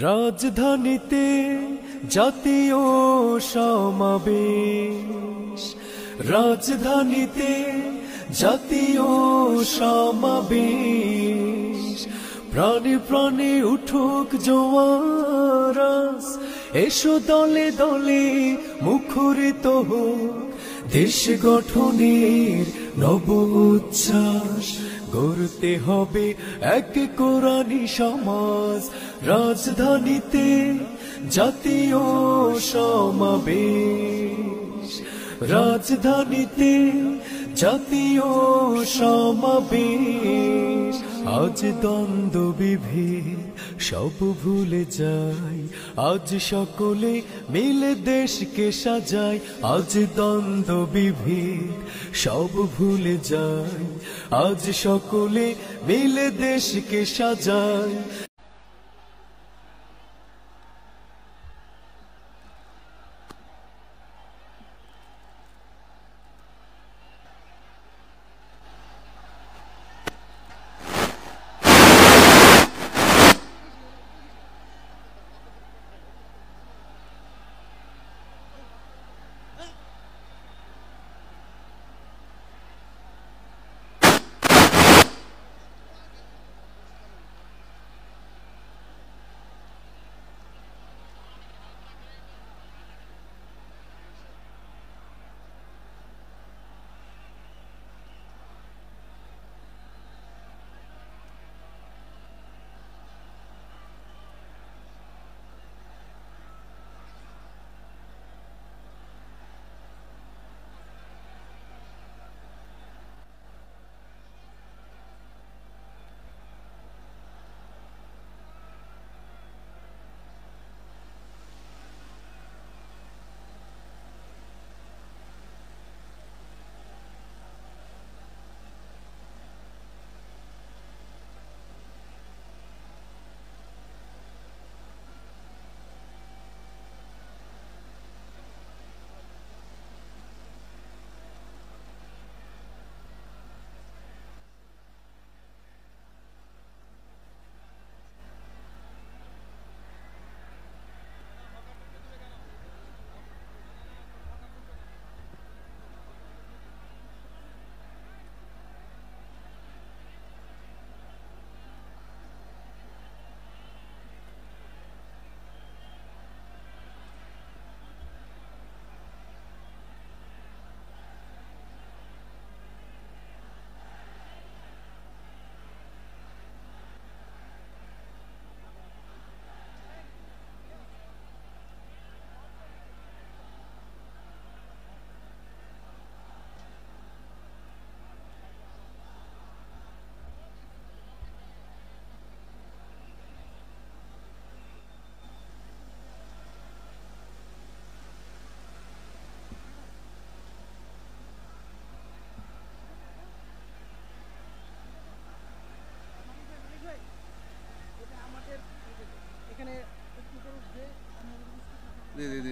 রাজধানীতে জাতীয় সমাবেশ, রাজধানীতে জাতীয় সমাবেশ, প্রাণে প্রাণে উঠুক জোয়ারাস, এসো দলে দলে মুখরিত হোক দেশ গঠনের নব উচ্ছ্বাস। গড়তে হবে এক কোরআনী সমাজ, রাজধানীতে জাতীয় সমাবেশ, রাজধানীতে জাতীয় সমাবেশ। আজ দ্বন্দ্ব বিভেদ সব ভুলে যাই, আজ সকলে মিলে দেশকে সাজাই। আজ দ্বন্দ্ব বিভেদ সব ভুলে যাই, আজ সকলে মিলে দেশকে সাজাই।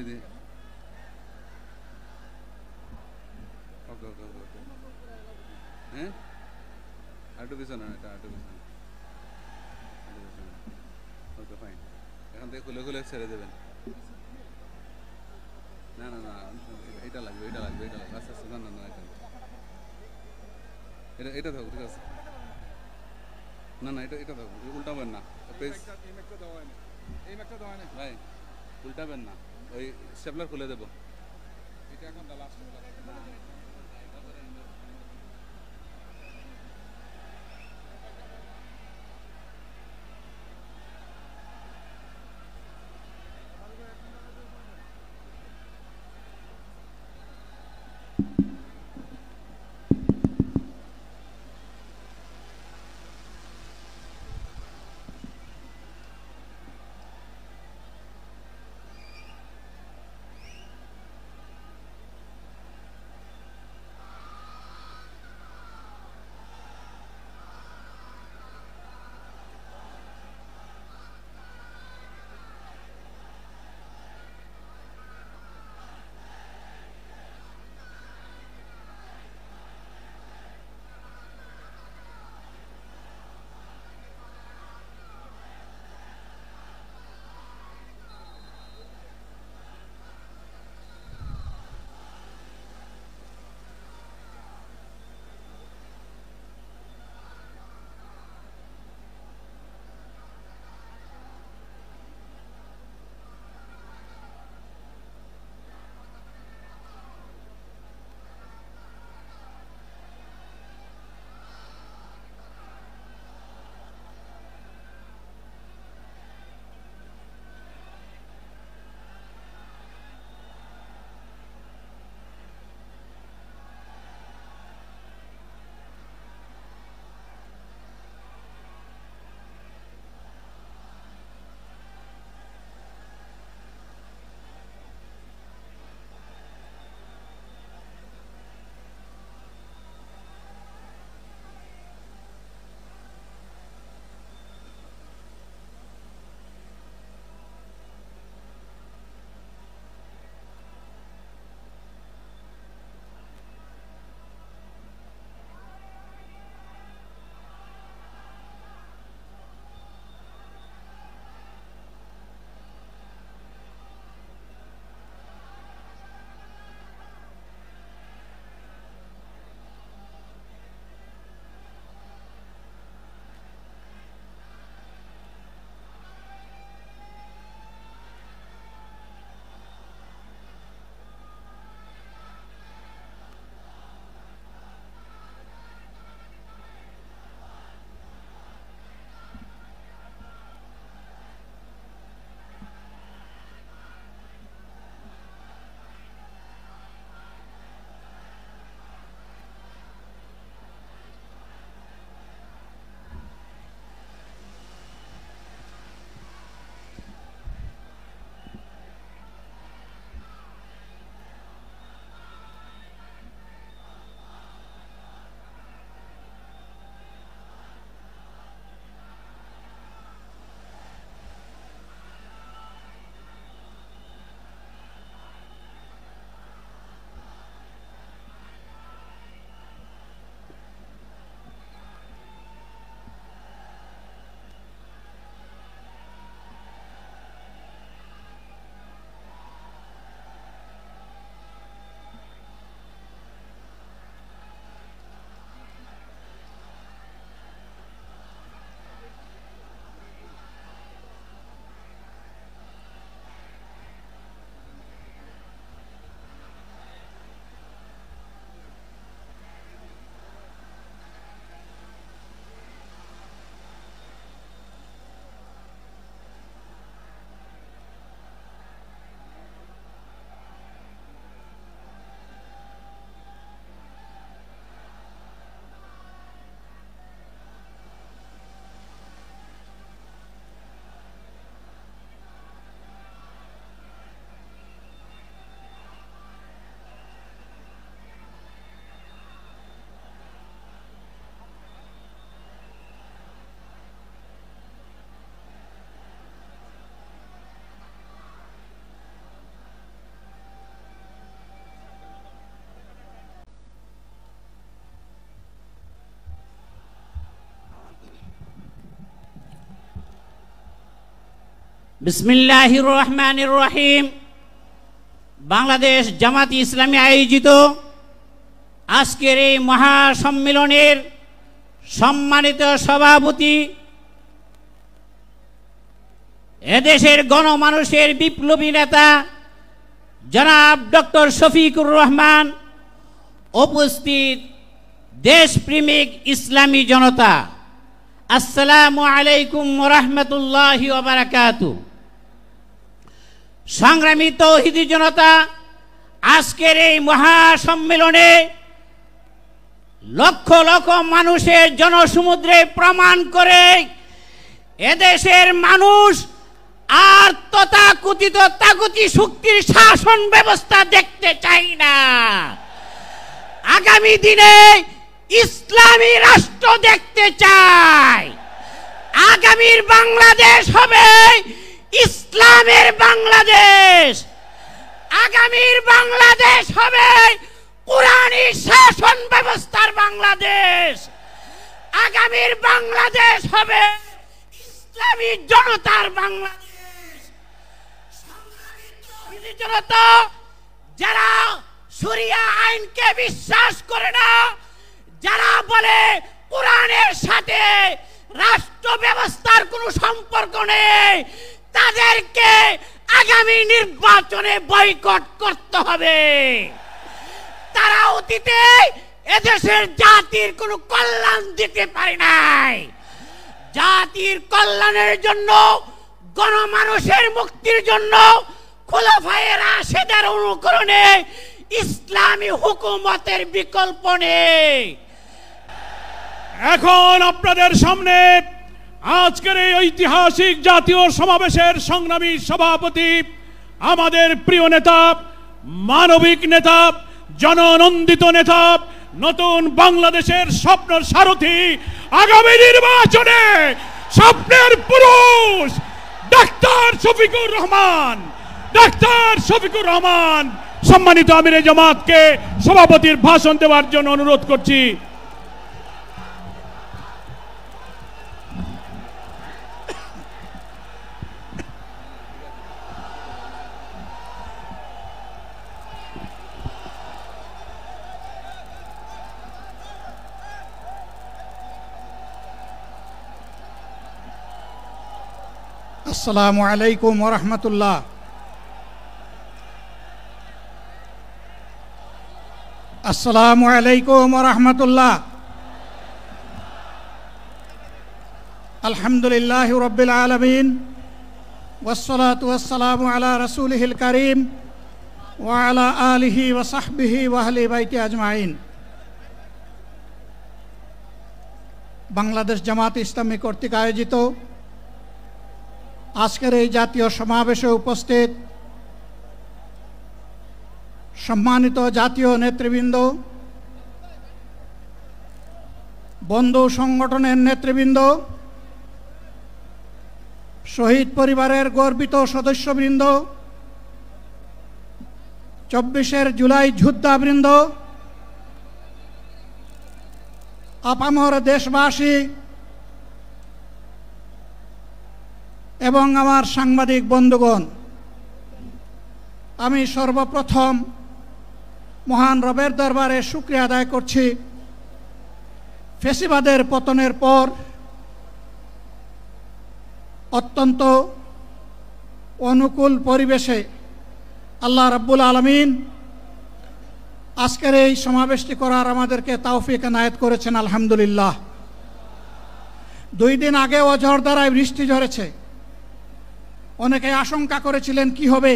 दे ओके ओके ओके हैं आटो पिছনে এটা আটো পিছনে ওকে ফাইন এখন থেকে খুলে খুলে ছেড়ে দেবেন না না না এটা লাগবে আচ্ছা আচ্ছা না না না এটা এটা থাকুক ঠিক আছে না না এটা থাকুক উল্টাবেন না পেজ এই ম্যাকটা দেওয়া হয় না ভাই উল্টাবেন না ওই স্টেপলার খুলে দেব এটা এখন লাস্ট বিসমিল্লাহির রহমানির রহিম। বাংলাদেশ জামাত ইসলামী আয়োজিত আজকের এই মহাসম্মেলনের সম্মানিত সভাপতি, এদেশের গণমানুষের বিপ্লবী নেতা জনাব ডক্টর শফিকুর রহমান, উপস্থিত দেশপ্রেমিক ইসলামী জনতা, আসসালামু আলাইকুম ওয়া রাহমাতুল্লাহি ওয়া বারাকাতুহু। সংগ্রামী তৌহিদি জনতা, আজকের এই মহাসম্মেলনে লক্ষ লক্ষ মানুষের জনসমুদ্রে প্রমাণ করে এদেশের মানুষ আর তথাকথিত তাগুতি শক্তির শাসন ব্যবস্থা দেখতে চাই না। আগামী দিনে ইসলামী রাষ্ট্র দেখতে চায়। আগামীর বাংলাদেশ হবে ইসলামের বাংলাদেশ। আগামীর বাংলাদেশ হবে কোরআনী শাসন ব্যবস্থার বাংলাদেশ। আগামীর বাংলাদেশ হবে ইসলামী জনতার বাংলাদেশ। সংগ্রামী জনতা, যারা শরিয়া আইনকে বিশ্বাস করে না, যারা বলে কোরআনের সাথে রাষ্ট্র ব্যবস্থার কোনো সম্পর্ক নেই, তাদেরকে আগামী নির্বাচনে বয়কট করতে হবে। তারা অতীতে এদেশের জাতির কোনো কল্যাণ দিতে পারে নাই। জাতির কল্যাণের জন্য, গণমানুষের মুক্তির জন্য খোলাফায়ে রাশেদের অনুকরণে ইসলামী হুকুমতের বিকল্প নেই। এখন আপনাদের সামনে আজকের এই ঐতিহাসিক জাতীয় সমাবেশের সংগ্রামী সভাপতি, আমাদের প্রিয় নেতা, মানবিক নেতা, জননন্দিত নেতা, নতুন বাংলাদেশের স্বপ্নের সারথি, আগামী নির্বাচনে স্বপ্নের পুরুষ ডাক্তার শফিকুর রহমান। ডাক্তার শফিকুর রহমান সম্মানিত আমিরে জামাতকে সভাপতির ভাষণ দেওয়ার জন্য অনুরোধ করছি। আসসালামু আলাইকুম ওয়া রাহমাতুল্লাহ। আসসালামু আলাইকুম ওয়া রাহমাতুল্লাহ। আলহামদুলিল্লাহি রাব্বিল আলামিন, ওয়াসসালাতু ওয়াসসালামু আলা রাসূলিহিল কারীম ওয়া আলা আলিহি ওয়া সাহবিহি ওয়া আহলি বাইতি আজমাইন। বাংলাদেশ জামাত ইসলামী কর্তৃক আয়োজিত আজকের এই জাতীয় সমাবেশে উপস্থিত সম্মানিত জাতীয় নেতৃবৃন্দ, বন্ধু সংগঠনের নেতৃবৃন্দ, শহীদ পরিবারের গর্বিত সদস্যবৃন্দ, 24 জুলাই যোদ্ধাবৃন্দ, আপামর দেশবাসী এবং আমার সাংবাদিক বন্ধুগণ, আমি সর্বপ্রথম মহান রবের দরবারে শুকরিয়া আদায় করছি। ফ্যাসিবাদের পতনের পর অত্যন্ত অনুকূল পরিবেশে আল্লাহ রাব্বুল আলামিন আজকের এই সমাবেশটি করার আমাদেরকে তৌফিক এনায়েত করেছেন, আলহামদুলিল্লাহ। 2 দিন আগে অঝড় দ্বারায় বৃষ্টি ঝরেছে। অনেকে আশঙ্কা করেছিলেন কি হবে,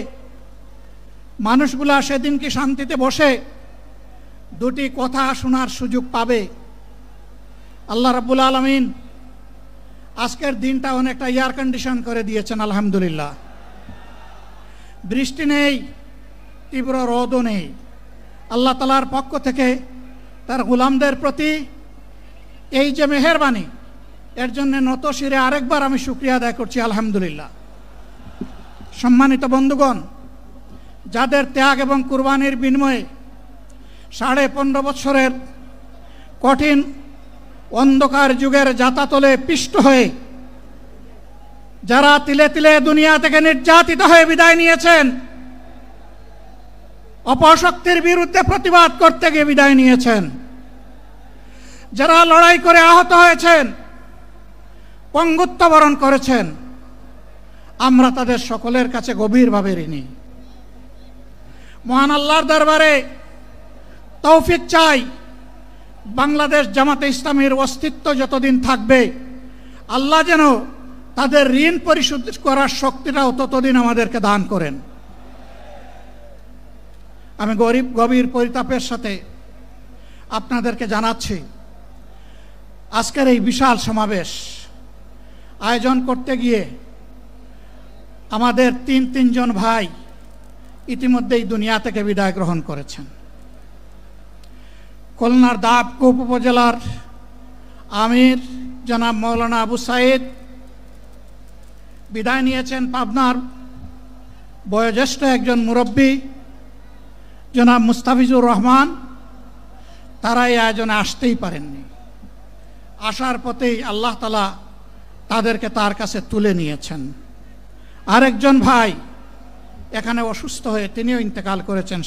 মানুষগুলা সেদিন কি শান্তিতে বসে 2টি কথা শোনার সুযোগ পাবে। আল্লাহ রাব্বুল আলামিন আজকের দিনটা অনেকটা এয়ার কন্ডিশন করে দিয়েছেন, আলহামদুলিল্লাহ। বৃষ্টি নেই, তীব্র রোদও নেই। আল্লাহ তাআলার পক্ষ থেকে তার গোলামদের প্রতি এই যে মেহেরবানি, এর জন্য নত শিরে আরেকবার আমি শুকরিয়া আদায় করছি, আলহামদুলিল্লাহ। সম্মানিত বন্ধুগণ, যাদের ত্যাগ এবং কুরবানির বিনিময়ে 15.5 বছরের কঠিন অন্ধকার যুগের যাতাতলে পিষ্ট হয়ে যারা তিলে তিলে দুনিয়া থেকে নির্যাতিত হয়ে বিদায় নিয়েছেন, অপশক্তির বিরুদ্ধে প্রতিবাদ করতে গিয়ে বিদায় নিয়েছেন, যারা লড়াই করে আহত হয়েছেন, পঙ্গুত্ব বরণ করেছেন, আমরা তাদের সকলের কাছে গভীরভাবে ঋণী। মহান আল্লাহর দরবারে তৌফিক চাই, বাংলাদেশ জামাতে ইসলামীর অস্তিত্ব যতদিন থাকবে আল্লাহ যেন তাদের ঋণ পরিশোধ করার শক্তিটাও ততদিন আমাদেরকে দান করেন। আমি গভীর পরিতাপের সাথে আপনাদেরকে জানাচ্ছি, আজকের এই বিশাল সমাবেশ আয়োজন করতে গিয়ে আমাদের তিনজন ভাই ইতিমধ্যেই দুনিয়া থেকে বিদায় গ্রহণ করেছেন। খুলনার দাবকুপ উপজেলার আমির জনাব মৌলানা আবু সাইদ বিদায় নিয়েছেন। পাবনার বয়োজ্যেষ্ঠ একজন মুরব্বী জনাব মুস্তাফিজুর রহমান, তারা এই আয়োজনে আসতেই পারেননি। আসার পথেই আল্লাহ তাআলা তাদেরকে তার কাছে তুলে নিয়েছেন। আরেকজন ভাই এখানে অসুস্থ হয়ে তিনিও ইন্তেকাল করেছেন।